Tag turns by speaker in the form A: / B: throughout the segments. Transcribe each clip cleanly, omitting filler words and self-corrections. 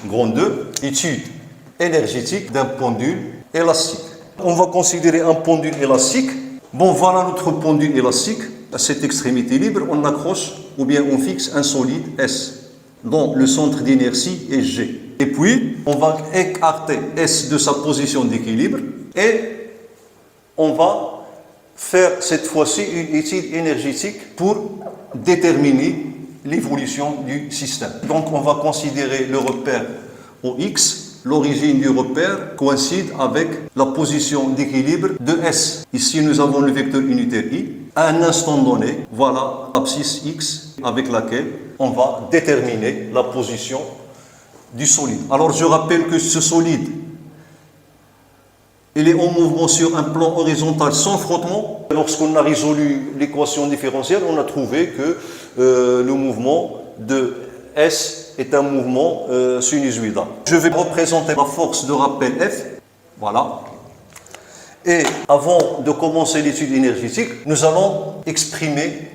A: Grand 2, étude énergétique d'un pendule élastique. On va considérer un pendule élastique. Bon, voilà notre pendule élastique. À cette extrémité libre, on accroche ou bien on fixe un solide S, dont le centre d'inertie est G. Et puis, on va écarter S de sa position d'équilibre et on va faire cette fois-ci une étude énergétique pour déterminer l'évolution du système. Donc, on va considérer le repère OX. L'origine du repère coïncide avec la position d'équilibre de S. Ici, nous avons le vecteur unitaire I. À un instant donné, voilà l'abscisse X avec laquelle on va déterminer la position du solide. Alors, je rappelle que ce solide, il est en mouvement sur un plan horizontal sans frottement. Lorsqu'on a résolu l'équation différentielle, on a trouvé que le mouvement de S est un mouvement sinusoïdal. Je vais représenter la force de rappel F. Voilà. Et avant de commencer l'étude énergétique, nous allons exprimer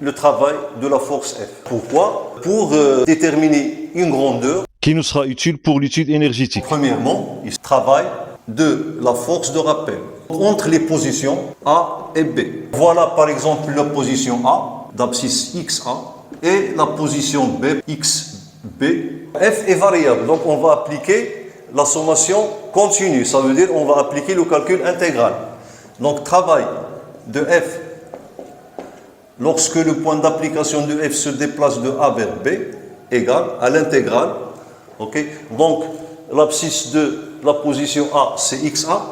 A: le travail de la force F. Pourquoi? Pour déterminer une grandeur
B: qui nous sera utile pour l'étude énergétique.
A: Premièrement, il travaille de la force de rappel entre les positions A et B. Voilà par exemple la position A d'abscisse XA et la position B XB. F est variable, donc on va appliquer la sommation continue, ça veut dire on va appliquer le calcul intégral. Donc travail de F lorsque le point d'application de F se déplace de A vers B égale à l'intégrale. Okay. Donc l'abscisse de la position A c'est XA,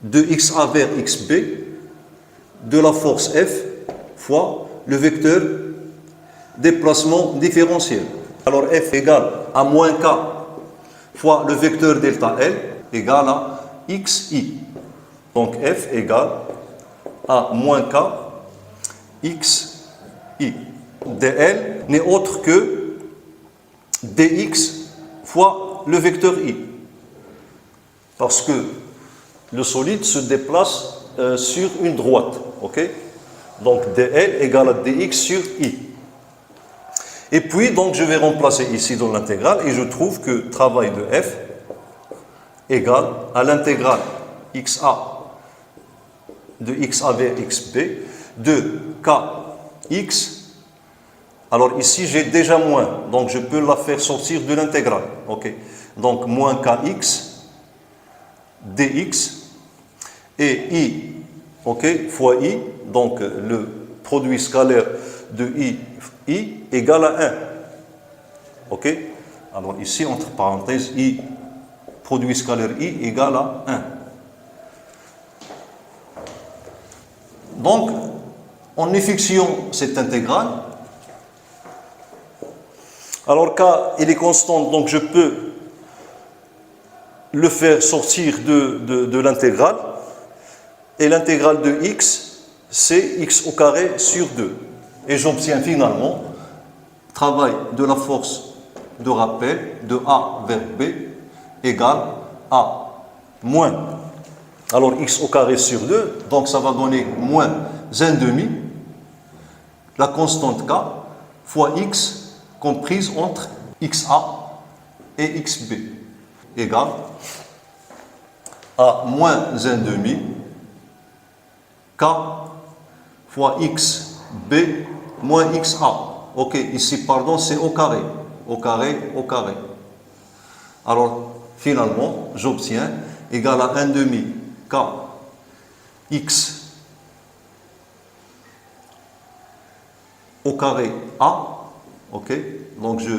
A: de XA vers XB, de la force F fois le vecteur déplacement différentiel. Alors F égale à moins K fois le vecteur delta L égale à XI. Donc F égale à moins K XI. dL n'est autre que dx fois le vecteur I. Parce que le solide se déplace sur une droite. Okay? Donc dL égale à dx sur I. Et puis, donc, je vais remplacer ici dans l'intégrale et je trouve que travail de F égale à l'intégrale XA de XA vers XB de KX. Alors ici, j'ai déjà moins, donc je peux la faire sortir de l'intégrale. Okay. Donc, moins KX dx et I, okay, fois I, donc le produit scalaire de I égale à 1. Ok? Alors ici, entre parenthèses, I, produit scalaire I égale à 1. Donc, en effixion cette intégrale, alors K, il est constant, donc je peux le faire sortir de l'intégrale. Et l'intégrale de X, c'est X au carré sur 2. Et j'obtiens finalement travail de la force de rappel de A vers B égale à moins. Alors x au carré sur 2, donc ça va donner moins 1,5, la constante K, fois x comprise entre XA et XB égale à moins 1,5 K fois XB moins XA. Ok, ici, pardon, c'est au carré. Au carré, au carré. Alors, finalement, j'obtiens égal à 1,5 K X au carré A. Ok, donc je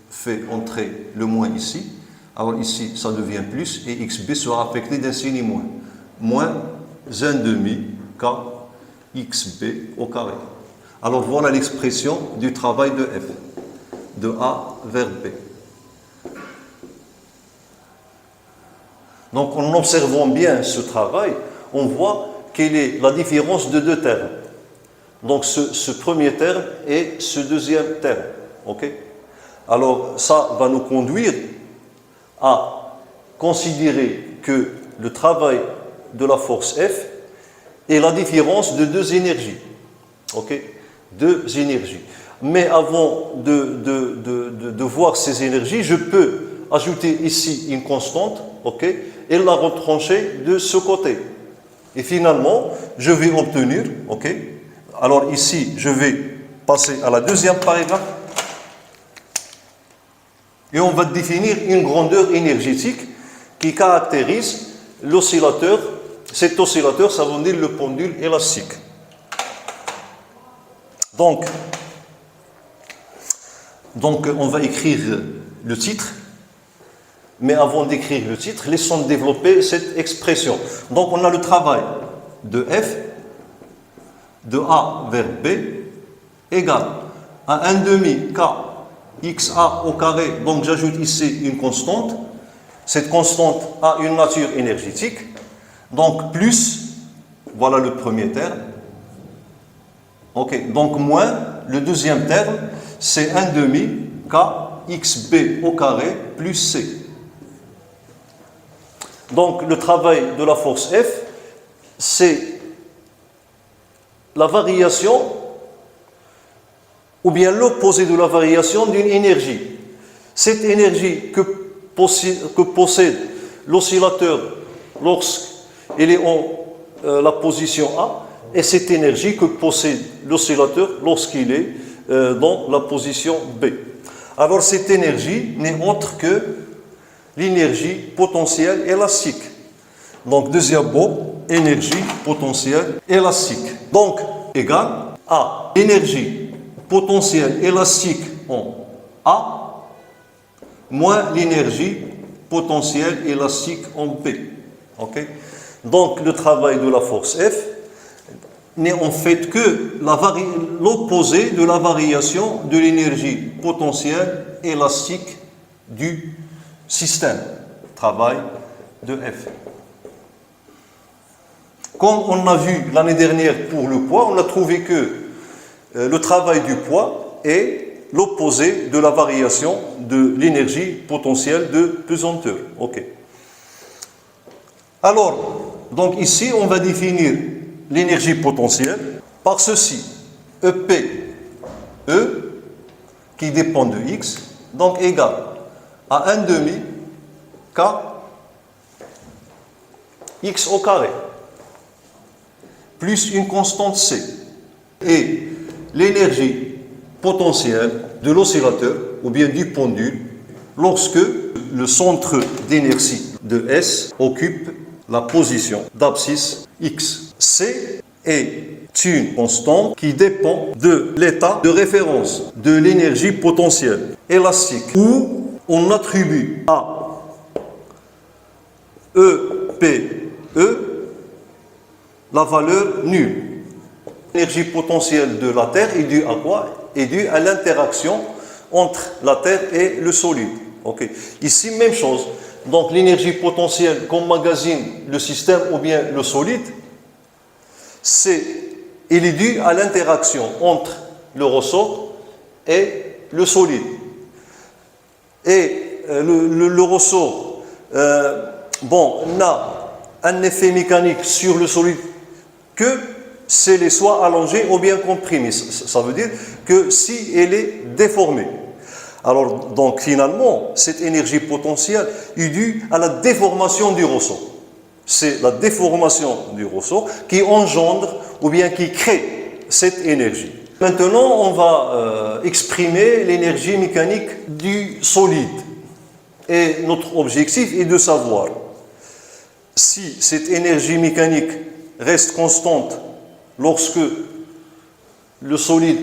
A: fais entrer le moins ici. Alors ici, ça devient plus et XB sera affecté d'un signe moins. Moins 1,5 K XB au carré. Alors voilà l'expression du travail de F, de A vers B. Donc en observant bien ce travail, on voit quelle est la différence de deux termes. Donc ce premier terme et ce deuxième terme. Okay? Alors ça va nous conduire à considérer que le travail de la force F est la différence de deux énergies. Okay? Deux énergies. Mais avant de voir ces énergies, je peux ajouter ici une constante, ok, et la retrancher de ce côté. Et finalement, je vais obtenir, ok. Alors ici, je vais passer à la deuxième paragraphe. Et on va définir une grandeur énergétique qui caractérise l'oscillateur. Cet oscillateur, ça veut dire le pendule élastique. Donc, on va écrire le titre. Mais avant d'écrire le titre, laissons développer cette expression. Donc, on a le travail de F, de A vers B, égale à 1 demi K XA au carré. Donc, j'ajoute ici une constante. Cette constante a une nature énergétique. Donc, plus, voilà le premier terme. Ok, donc moins, le deuxième terme, c'est 1 demi K XB au carré plus C. Donc, le travail de la force F, c'est la variation ou bien l'opposé de la variation d'une énergie. Cette énergie que possède l'oscillateur lorsqu'il est en la position A et cette énergie que possède l'oscillateur lorsqu'il est dans la position B. Alors, cette énergie n'est autre que l'énergie potentielle élastique. Donc, deuxième mot, énergie potentielle élastique. Donc, égale à l'énergie potentielle élastique en A moins l'énergie potentielle élastique en B. Okay? Donc, le travail de la force F n'est en fait que l'opposé de la variation de l'énergie potentielle élastique du système, travail de F. Comme on a vu l'année dernière pour le poids, on a trouvé que le travail du poids est l'opposé de la variation de l'énergie potentielle de pesanteur. Ok. Alors, donc ici, on va définir l'énergie potentielle par ceci. EP, E, qui dépend de X, donc égal à 1 demi K X au carré plus une constante C. Et l'énergie potentielle de l'oscillateur ou bien du pendule lorsque le centre d'inertie de S occupe la position d'abscisse X. C est une constante qui dépend de l'état de référence de l'énergie potentielle élastique où on attribue à EPE la valeur nulle. L'énergie potentielle de la Terre est due à quoi? Est due à l'interaction entre la Terre et le solide. Okay. Ici, même chose. Donc, l'énergie potentielle qu'emmagasine le système ou bien le solide, il est dû à l'interaction entre le ressort et le solide. Et le ressort n'a un effet mécanique sur le solide que s'il est soit allongé ou bien comprimé. Ça veut dire que si elle est déformée. Alors, donc, finalement, cette énergie potentielle est due à la déformation du ressort. C'est la déformation du ressort qui engendre ou bien qui crée cette énergie. Maintenant, on va exprimer l'énergie mécanique du solide. Et notre objectif est de savoir si cette énergie mécanique reste constante lorsque le solide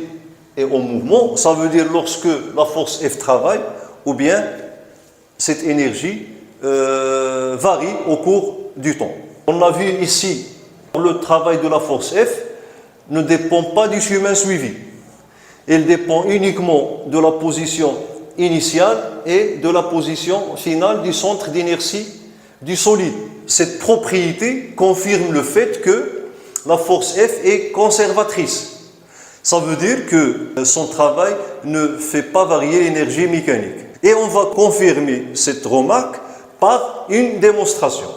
A: est en mouvement, ça veut dire lorsque la force F travaille, ou bien cette énergie varie au cours du temps. On a vu ici, le travail de la force F ne dépend pas du chemin suivi. Il dépend uniquement de la position initiale et de la position finale du centre d'inertie du solide. Cette propriété confirme le fait que la force F est conservatrice. Ça veut dire que son travail ne fait pas varier l'énergie mécanique. Et on va confirmer cette remarque par une démonstration.